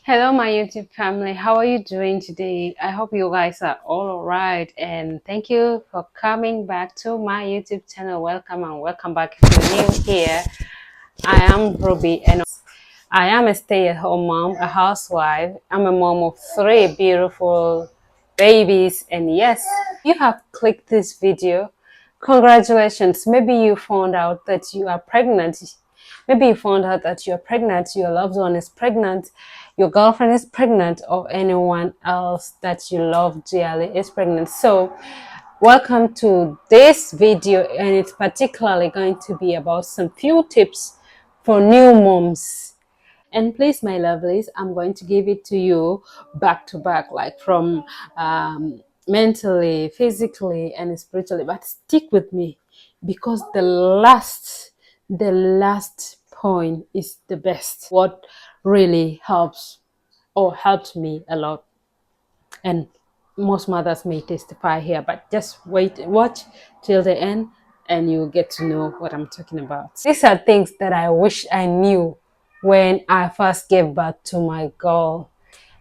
Hello, my YouTube family. How are you doing today? I hope you guys are all alright, and thank you for coming back to my YouTube channel. Welcome and welcome back if you're new here. I am Ruby, and I am a stay-at-home mom, a housewife. I'm a mom of three beautiful babies, and yes, you have clicked this video. Congratulations. Maybe you found out that you are pregnant. Maybe you found out that you're pregnant, your loved one is pregnant, your girlfriend is pregnant, or anyone else that you love dearly is pregnant. So welcome to this video, and it's particularly going to be about some few tips for new moms. And please, my lovelies, I'm going to give it to you back to back, like from mentally, physically, and spiritually. But stick with me, because the last point is the best. What really helps or helped me a lot, and most mothers may testify here, but just wait, watch till the end, and you'll get to know what I'm talking about. These are things that I wish I knew when I first gave birth to my girl.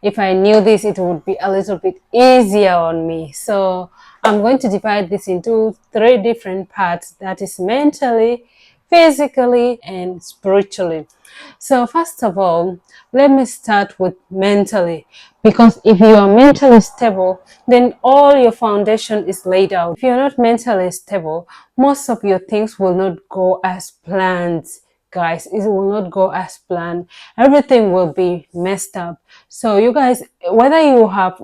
If I knew this, it would be a little bit easier on me. So I'm going to divide this into three different parts, that is mentally, physically, and spiritually. So first of all, let me start with mentally, because if you are mentally stable, then all your foundation is laid out. If you're not mentally stable, most of your things will not go as planned. Guys, it will not go as planned. Everything will be messed up. So you guys, whether you have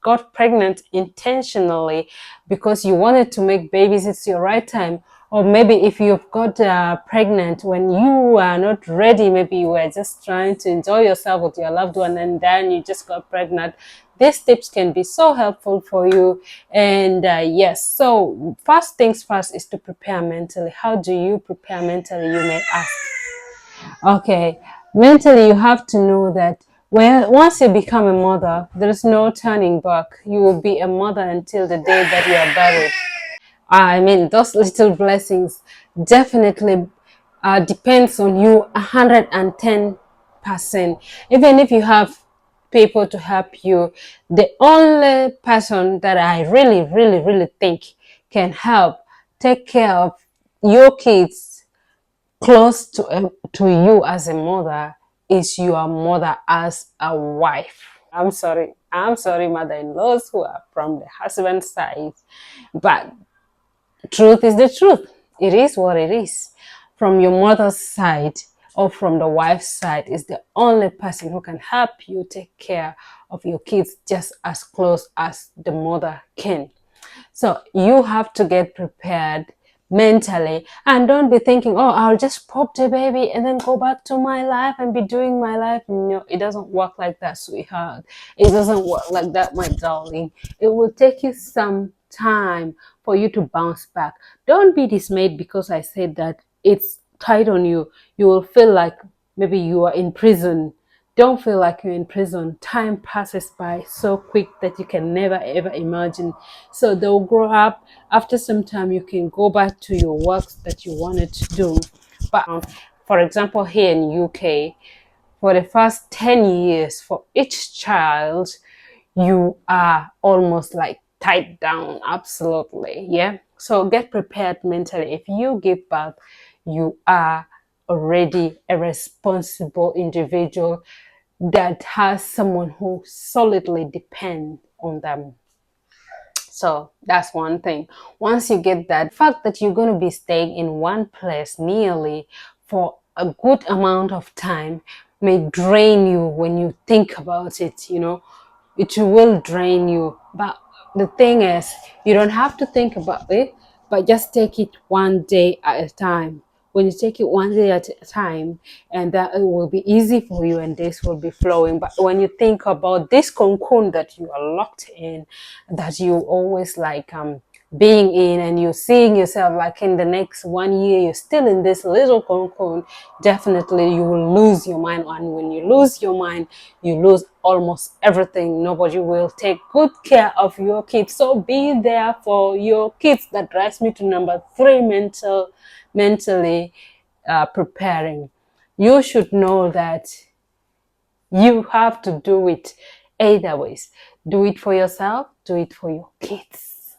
got pregnant intentionally because you wanted to make babies, it's your right time. Or maybe if you've got pregnant when you are not ready, maybe you were just trying to enjoy yourself with your loved one and then you just got pregnant. These tips can be so helpful for you. And yes, so first things first is to prepare mentally. How do you prepare mentally, you may ask? Okay, mentally, you have to know that once you become a mother, there is no turning back. You will be a mother until the day that you are buried. I mean, those little blessings definitely depends on you 110%. Even if you have people to help you, the only person that I really, really, really think can help take care of your kids close to you as a mother is your mother as a wife. I'm sorry, mother-in-laws who are from the husband side, but truth is the truth. It is what it is. From your mother's side or from the wife's side is the only person who can help you take care of your kids just as close as the mother can. So you have to get prepared mentally, and don't be thinking, oh, I'll just pop the baby and then go back to my life and be doing my life. No, it doesn't work like that, sweetheart. It doesn't work like that, my darling. It will take you some time for you to bounce back. Don't be dismayed because I said that it's tight on you. You will feel like maybe you are in prison. Don't feel like you're in prison. Time passes by so quick that you can never ever imagine. So they'll grow up. After some time, you can go back to your works that you wanted to do. But for example, here in UK, for the first 10 years, for each child, you are almost like tied down. Absolutely. Yeah. So get prepared mentally. If you give birth, you are already a responsible individual that has someone who solidly depends on them. So that's one thing. Once you get that fact that you're going to be staying in one place nearly for a good amount of time may drain you when you think about it. It will drain you. But the thing is, you don't have to think about it, but just take it one day at a time. When you take it one day at a time, and that it will be easy for you and this will be flowing. But when you think about this cocoon that you are locked in, that you always like being in, and you're seeing yourself like in the next 1 year you're still in this little cocoon, definitely you will lose your mind. And when you lose your mind, you lose almost everything. Nobody will take good care of your kids. So be there for your kids. That drives me to number three: mentally preparing. You should know that You have to do it either ways. Do it for yourself, do it for your kids.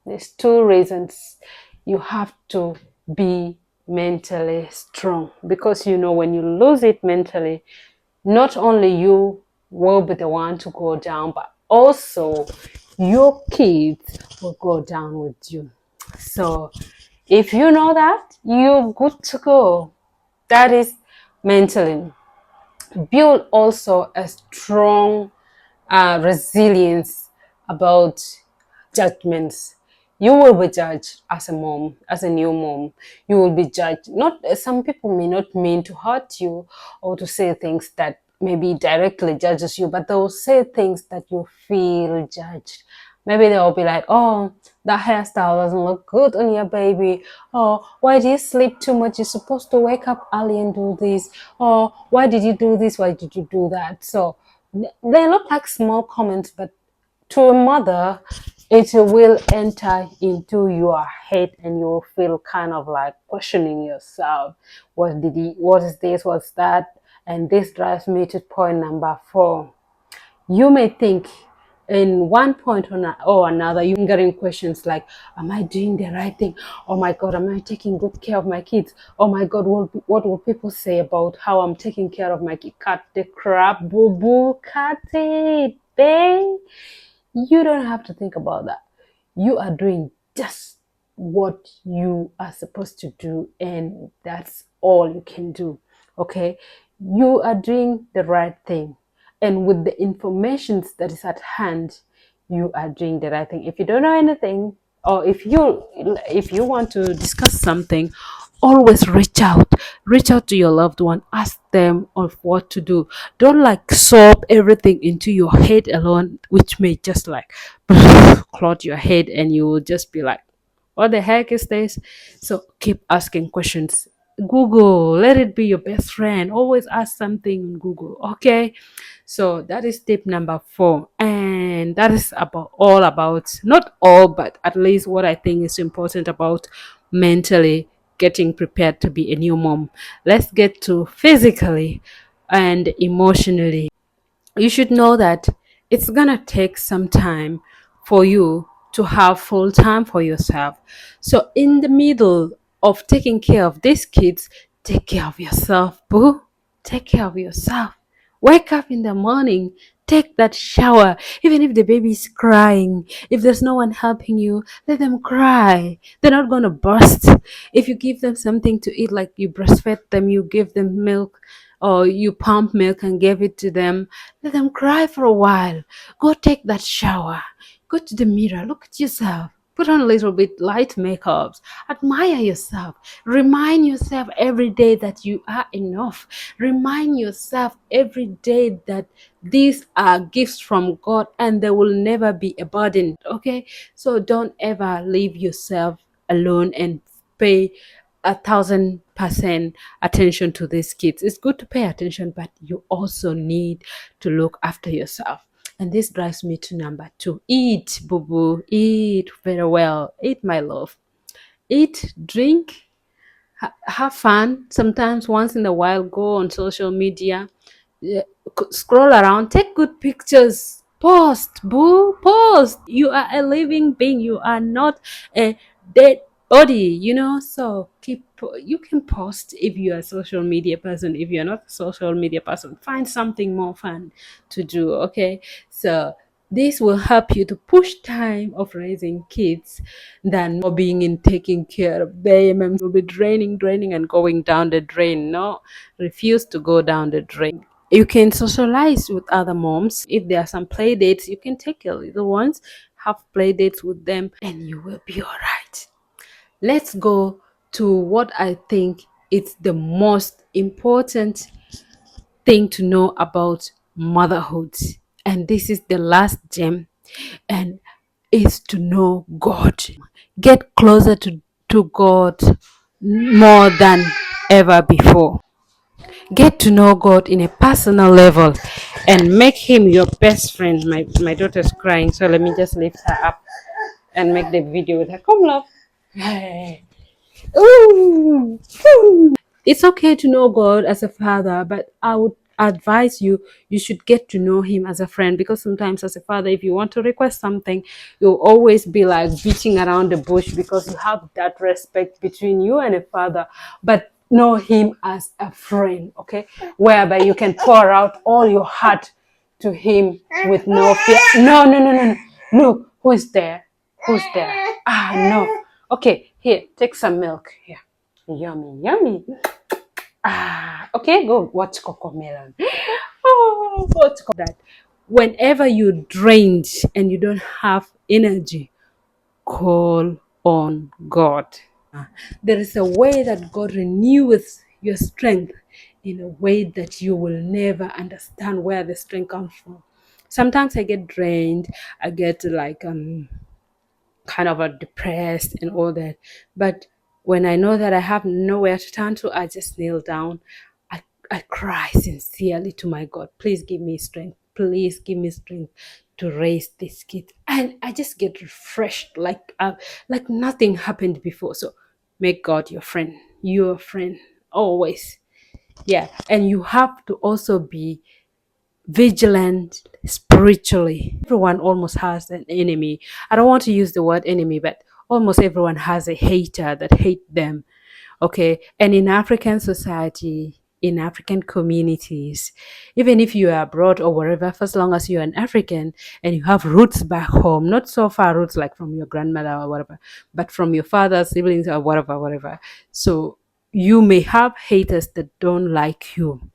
There's two reasons you have to be mentally strong, because you know when you lose it mentally, not only you will be the one to go down, but also your kids will go down with you. So if you know that, you're good to go. That is mentally. Build also a strong resilience about judgments. You will be judged as a mom, as a new mom. You will be judged. Not some people may not mean to hurt you or to say things that maybe directly judges you, but they will say things that you feel judged. Maybe they'll be like, "Oh, that hairstyle doesn't look good on your baby. Oh, why do you sleep too much? You're supposed to wake up early and do this. Oh, why did you do this? Why did you do that?" So they look like small comments, but to a mother, it will enter into your head and you will feel kind of like questioning yourself. What is this? What's that? And this drives me to point number 4. You may think in one point or another, you're getting questions like, am I doing the right thing? Oh my God, am I taking good care of my kids? Oh my God, what will people say about how I'm taking care of my kid? Cut the crap, boo boo, cut it, babe. You don't have to think about that. You are doing just what you are supposed to do, and that's all you can do. Okay? You are doing the right thing. And with the information that is at hand, you are doing the right thing. If you don't know anything, or if you want to discuss something, always reach out to your loved one, ask them of what to do. Don't like sob everything into your head alone, which may just like clot your head and you will just be like, what the heck is this? So keep asking questions. Google, let it be your best friend. Always ask something on Google. Okay, so that is tip number 4, and that is about all about, not all, but at least what I think is important about mentally getting prepared to be a new mom. Let's get to physically and emotionally. You should know that it's gonna take some time for you to have full time for yourself. So in the middle of taking care of these kids, take care of yourself, boo. Take care of yourself. Wake up in the morning, take that shower. Even if the baby is crying, if there's no one helping you, let them cry. They're not gonna burst. If you give them something to eat, like you breastfeed them, you give them milk, or you pump milk and give it to them, let them cry for a while. Go take that shower. Go to the mirror. Look at yourself. Put on a little bit light makeups. Admire yourself. Remind yourself every day that you are enough. Remind yourself every day that these are gifts from God and they will never be a burden. Okay? So don't ever leave yourself alone and pay 1,000% attention to these kids. It's good to pay attention, but you also need to look after yourself. And this drives me to number 2. Eat, boo boo. Eat very well. Eat, my love. Eat, drink, have fun. Sometimes, once in a while, go on social media, yeah, scroll around, take good pictures, post, boo, post. You are a living being. You are not a dead body. So you can post if you are a social media person. If you're not a social media person, find something more fun to do. Okay, so this will help you to push time of raising kids than more being in taking care of them, and will be draining and going down the drain. No, refuse to go down the drain. You can socialize with other moms. If there are some play dates, you can take your little ones, have play dates with them, and you will be all right. Let's go to what I think is the most important thing to know about motherhood. And this is the last gem, and is to know God. Get closer to God more than ever before. Get to know God in a personal level and make Him your best friend. My daughter's crying, so let me just lift her up and make the video with her. Come, love. Hey. Ooh. It's okay to know God as a father, but I would advise you, you should get to know him as a friend, because sometimes as a father, if you want to request something, you'll always be like beating around the bush because you have that respect between you and a father. But know him as a friend, okay, whereby you can pour out all your heart to him with no fear. No, no, no, no, no. Look, who is there? Who's there? Ah, no. Okay, here, take some milk. Here. Yummy, yummy. Ah, okay, go watch Cocomelon. Oh, watch that. Whenever you're drained and you don't have energy, call on God. There is a way that God renews your strength in a way that you will never understand where the strength comes from. Sometimes I get drained, I get like kind of a depressed and all that. But when I know that I have nowhere to turn to, I just kneel down. I cry sincerely to my God. Please give me strength. Please give me strength to raise this kid. And I just get refreshed like nothing happened before. So make God your friend. Your friend always. Yeah. And you have to also be vigilant spiritually. Everyone almost has an enemy. I don't want to use the word enemy, but almost everyone has a hater that hate them. Okay. And in African society, in African communities, even if you are abroad or wherever, for as long as you're an African and you have roots back home, not so far roots like from your grandmother or whatever, but from your father's siblings or whatever, whatever. So you may have haters that don't like you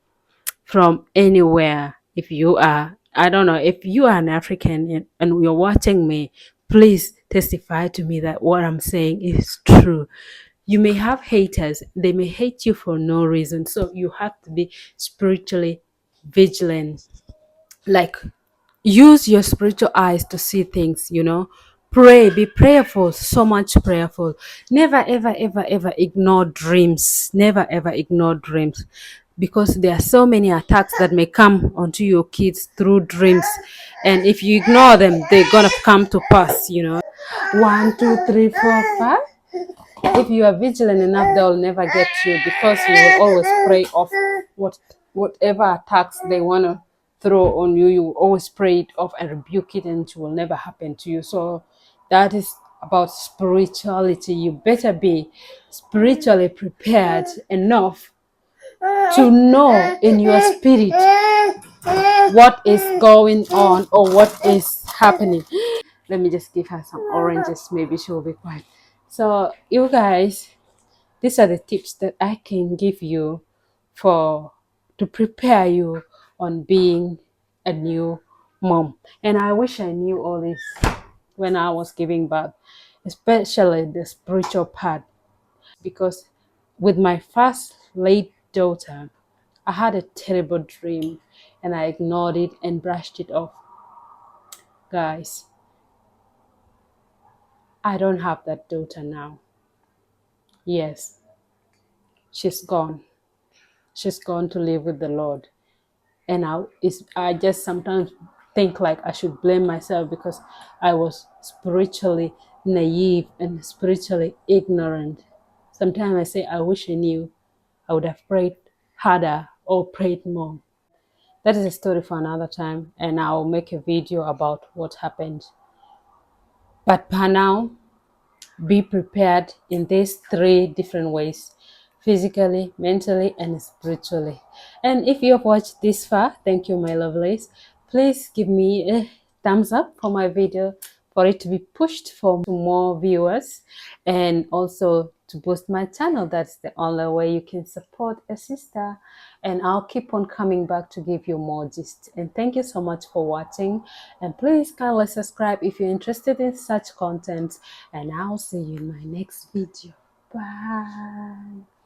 from anywhere. If you are, I don't know, if you are an African and you're watching me, please testify to me that what I'm saying is true. You may have haters, they may hate you for no reason. So you have to be spiritually vigilant. Like, use your spiritual eyes to see things, you know. Pray, be prayerful, so much prayerful. Never ever ever ever ignore dreams. Never ever ignore dreams, because there are so many attacks that may come onto your kids through dreams, and if you ignore them, they're gonna come to pass, you know. 1, 2, 3, 4, 5. If you are vigilant enough, they'll never get you, because you will always pray off whatever attacks they want to throw on you. You will always pray it off and rebuke it, and it will never happen to you. So that is about spirituality. You better be spiritually prepared enough to know in your spirit what is going on or what is happening. Let me just give her some oranges, maybe she'll be quiet. So you guys, these are the tips that I can give you for to prepare you on being a new mom. And I wish I knew all this when I was giving birth, especially the spiritual part, because with my first late daughter, I had a terrible dream and I ignored it and brushed it off. Guys, I don't have that daughter now. Yes, she's gone. She's gone to live with the Lord. And I just sometimes think like I should blame myself because I was spiritually naive and spiritually ignorant. Sometimes I say, I wish I knew. I would have prayed harder or prayed more. That is a story for another time, and I'll make a video about what happened. But for now, be prepared in these 3 different ways: physically, mentally, and spiritually. And if you have watched this far, thank you, my lovelies. Please give me a thumbs up for my video, for it to be pushed for more viewers, and also to boost my channel. That's the only way you can support a sister. And I'll keep on coming back to give you more gist. And thank you so much for watching, and please kindly subscribe if you're interested in such content, and I'll see you in my next video. Bye.